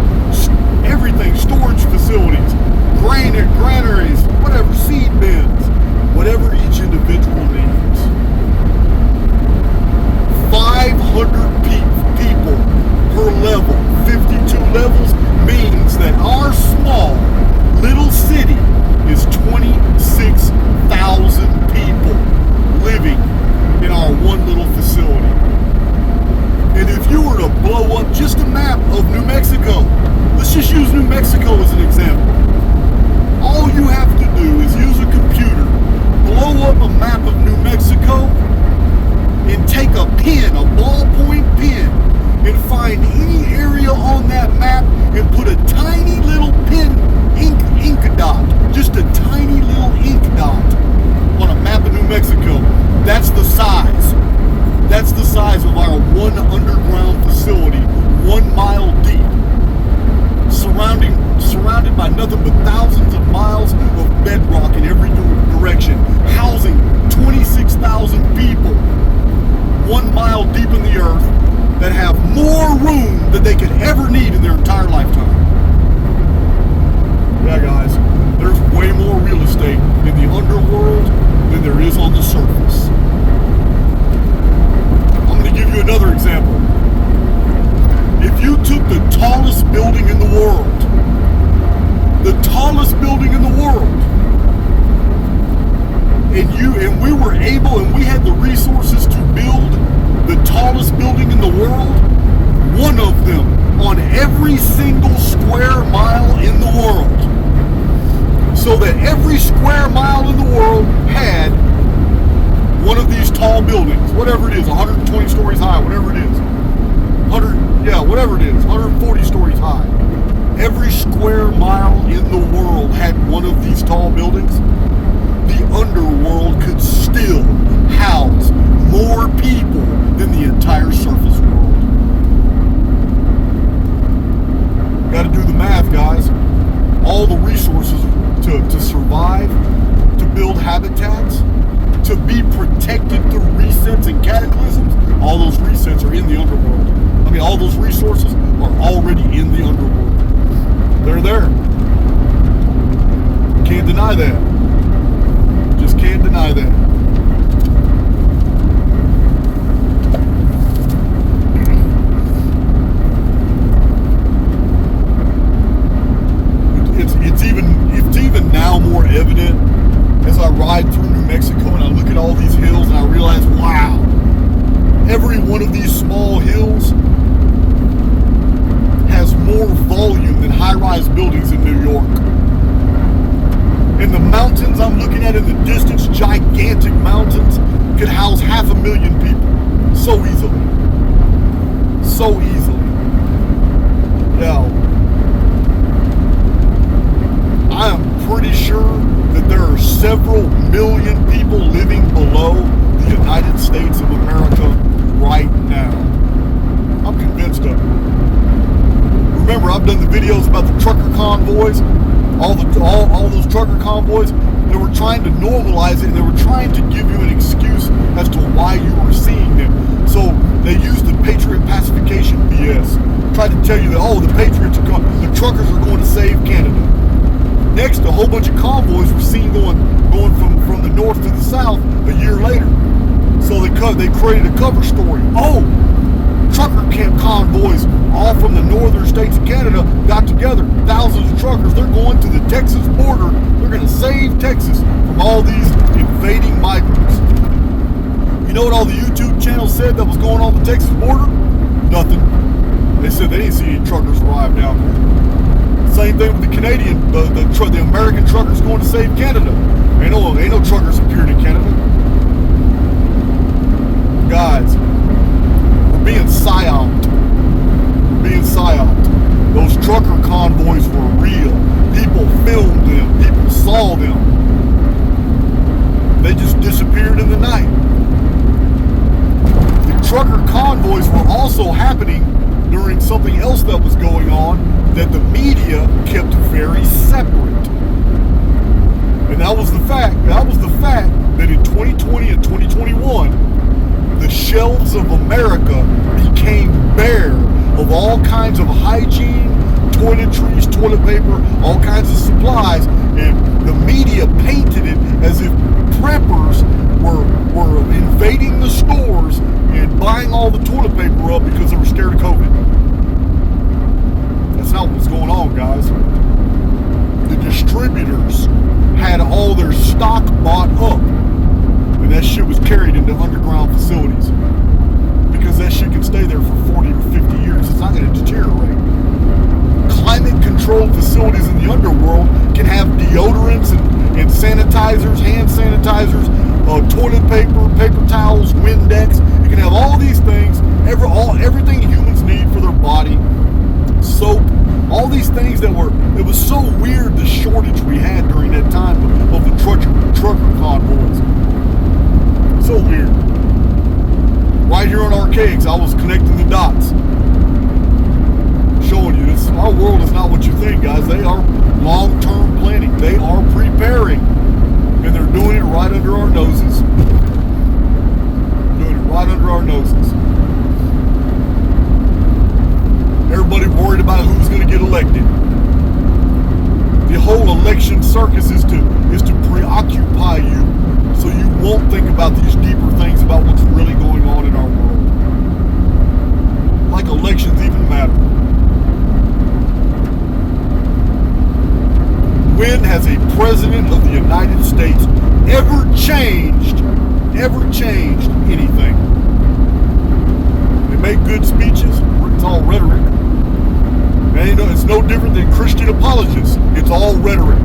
S1: everything, storage facilities, granaries, whatever, seed bins, whatever each individual needs. 500 people per level, 52 levels, means that our small little city is 26,000 people living in our one little facility. And if you were to blow up just a map of New Mexico, let's just use New Mexico as an example. All you have to do is use a computer, blow up a map of New Mexico, and take a pen, a ballpoint pen, and find any area on that map and put a tiny little ink dot, just a tiny little ink dot on a map of New Mexico. That's the size. That's the size of our one underground facility, 1 mile deep, surrounded by nothing but thousands of miles of bedrock in every direction, housing 26,000 people, 1 mile deep in the earth, that have more room than they could ever need in their entire lifetime. Yeah, guys, there's way more real estate in the underworld than there is on the surface. I'm going to give you another example. If you took the tallest building in the world, and we were able, and we had the resources to build the tallest building in the world, one of them on every single square mile in the world, so that every square mile in the world had one of these tall buildings, whatever it is, 120 stories high, whatever it is, 140 stories high. Every square mile in the world had one of these tall buildings. The underworld could still house more people than the entire surface world. Got to do the math, guys. All the resources to survive, to build habitats, to be protected through resets and cataclysms, all those resets are in the underworld. I mean, all those resources are already in the underworld. They're there. Can't deny that. Just can't deny that. It's even now more evident as I ride through New every one of these small hills has more volume than high-rise buildings in New York. And the mountains I'm looking at in the distance, gigantic mountains, could house 500,000 people so easily. So easily. Now, I am pretty sure that there are several million people living below the United States of America right now. I'm convinced of it. Remember, I've done the videos about the trucker convoys, all those trucker convoys. They were trying to normalize it, and they were trying to give you an excuse as to why you were seeing them. So they used the Patriot pacification BS. Tried to tell you that, oh, the Patriots are going, the truckers are going to save Canada. Next, a whole bunch of convoys were seen going from the north to the south a year later. So they created a cover story. Oh, trucker camp convoys all from the northern states of Canada got together. Thousands of truckers. They're going to the Texas border. They're going to save Texas from all these invading migrants. You know what all the YouTube channels said that was going on the Texas border? Nothing. They said they didn't see any truckers arrive down there. Same thing with the Canadian, the American truckers going to save Canada. Ain't no truckers appeared in Canada. Guys, we're being psyoped. We're being psyoped. Those trucker convoys were real. People filmed them. People saw them. They just disappeared in the night. The trucker convoys were also happening during something else that was going on that the media kept very separate. And that was the fact that in 2020 and 2021, the shelves of America became bare of all kinds of hygiene, toiletries, toilet paper, all kinds of supplies, and the media painted it as if preppers were invading the stores and buying all the toilet paper up because they were scared of COVID. That's not what's going on, guys. The distributors had all their stock bought up, and that shit was carried into underground facilities because that shit can stay there for 40 or 50 years. It's not going to deteriorate. Climate-controlled facilities in the underworld can have deodorants and sanitizers, hand sanitizers, toilet paper, paper towels, Windex. You can have all these things, everything humans need for their body, soap, all these things it was so weird the shortage we had during that time of the trucker convoys. So weird. Right here on Archaix, I was connecting the dots. Showing you this, our world is not what you think, guys. They are long-term planning. They are preparing. And they're doing it right under our noses. Doing it right under our noses. Everybody worried about who's going to get elected. The whole election circus is to preoccupy you so you won't think about these deeper things about what's really going on in our world. Like elections even matter. When has a president of the United States ever changed anything? They make good speeches. It's all rhetoric. And it's no different than Christian apologists. It's all rhetoric.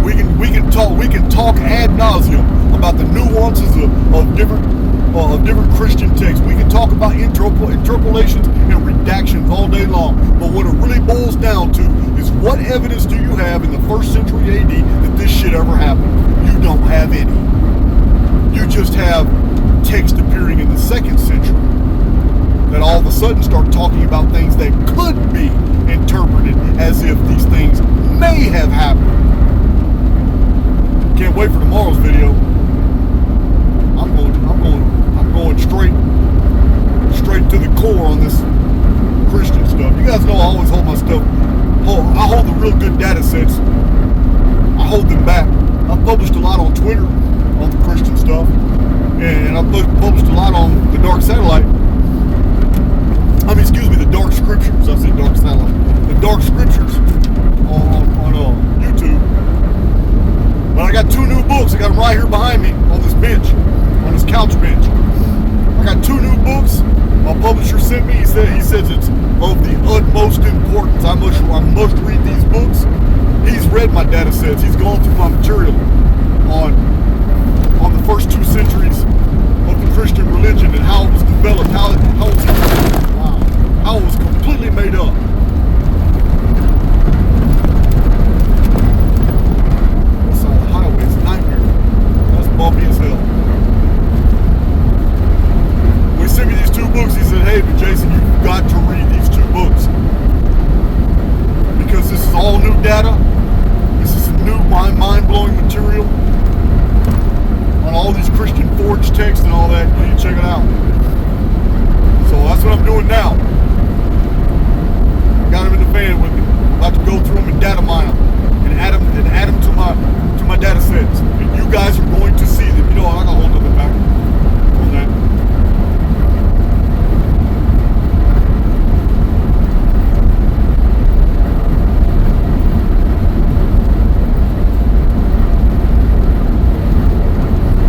S1: We can talk ad nauseum about the nuances of different Christian texts. We can talk about interpolations and redactions all day long. But what it really boils down to is what evidence do you have in the 1st century AD that this shit ever happened? You don't have any. You just have text appearing in the 2nd century that all of a sudden start talking about things that could be interpreted as if these things may have happened. Can't wait for tomorrow's video. I'm going straight to the core on this Christian stuff. You guys know I always hold my stuff. I hold the real good data sets. I hold them back. I've published a lot on Twitter on the Christian stuff, and I've published a lot on the Dark Satellite. The Dark Scriptures. I said Dark Satellite. The Dark Scriptures on YouTube. But I got 2 new books. I got them right here behind me on this bench, on this couch bench. I got 2 new books my publisher sent me. He says it's of the utmost importance. I must read these books. He's read my data sets. He's gone through my material on the first 2 centuries of the Christian religion and how it was developed, how it was completely made up. This on the highway is a nightmare. That's bumpy as hell. When he sent me these 2 books, he said, "Hey, but Jason, you've got to read these 2 books because this is all new data. This is new mind-blowing material on all these Christian forged texts and all that. You need to check it out." So that's what I'm doing now. I got them in the van with me. I'm about to go through them and data mine them and add them to my data sets. And you guys are going to see them. You know, I got a whole other back on that.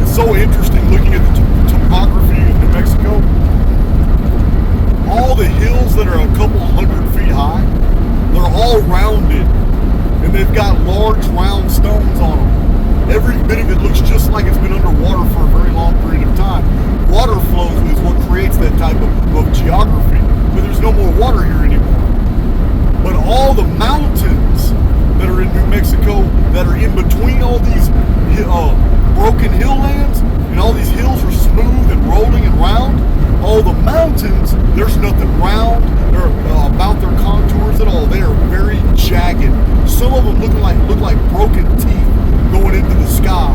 S1: So interesting looking at the topography of New Mexico. All the hills that are a couple hundred feet high, they're all rounded and they've got large round stones on them. Every bit of it looks just like it's been underwater for a very long period of time. Water flows is what creates that type of geography, but there's no more water here anymore. But all the mountains that are in New Mexico that are in between all these broken hill lands, and all these hills are smooth and rolling and round. All the mountains, there's nothing round or about their contours at all. They are very jagged. Some of them look like broken teeth going into the sky.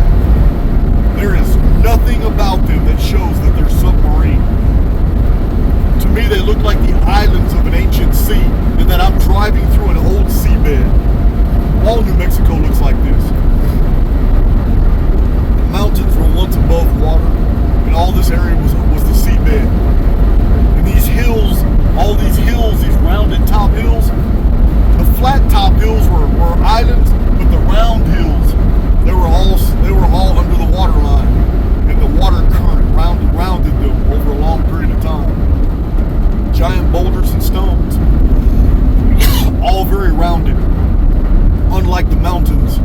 S1: There is nothing about them that shows that they're submarine. To me, they look like the islands of an ancient sea, and that I'm driving through an old seabed. All New Mexico looks like this. Mountains were once above water, and all this area was the seabed. And these hills, all these hills, these rounded top hills, the flat top hills were islands, but the round hills, they were all under the water line, and the water current rounded them over a long period of time. Giant boulders and stones, all very rounded, unlike the mountains,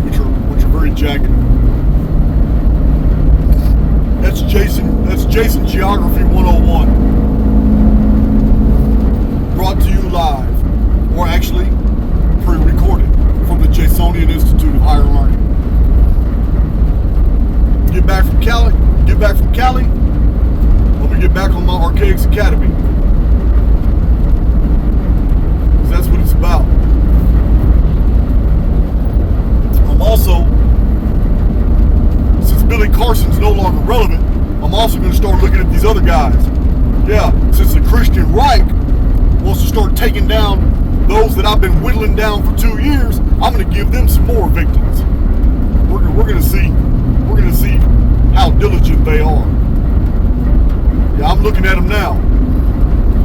S1: which are very jagged. That's Jason Geography 101. Brought to you live, or actually pre-recorded from the Jasonian Institute of Higher Learning. Get back from Cali. Let me get back on my Archaix Academy. Because that's what it's about. I'm also, since Billy Carson's no longer relevant, I'm also going to start looking at these other guys. Yeah, since the Christian Reich wants to start taking down those that I've been whittling down for 2 years, I'm going to give them some more victims. We're going to see how diligent they are. Yeah, I'm looking at them now.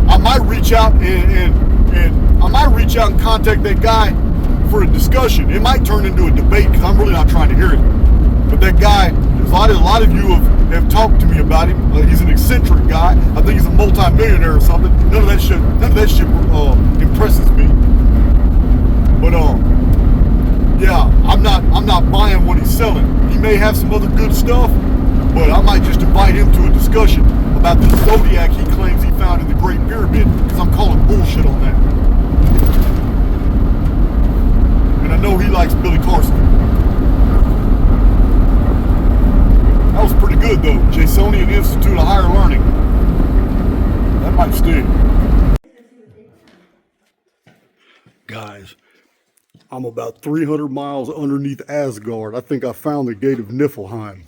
S1: I might reach out and contact that guy for a discussion. It might turn into a debate because I'm really not trying to hear it. But that guy, a lot of you have talked to me about him. He's an eccentric guy. I think he's a multi-millionaire or something. None of that shit impresses me. But yeah, I'm not buying what he's selling. He may have some other good stuff, but I might just invite him to a discussion about the zodiac he claims he found in the Great Pyramid, because I'm calling bullshit on that. And I know he likes Billy Carson. That was pretty good though. Jasonian Institute of Higher Learning. That might stick. Guys, I'm about 300 miles underneath Asgard. I think I found the gate of Niflheim.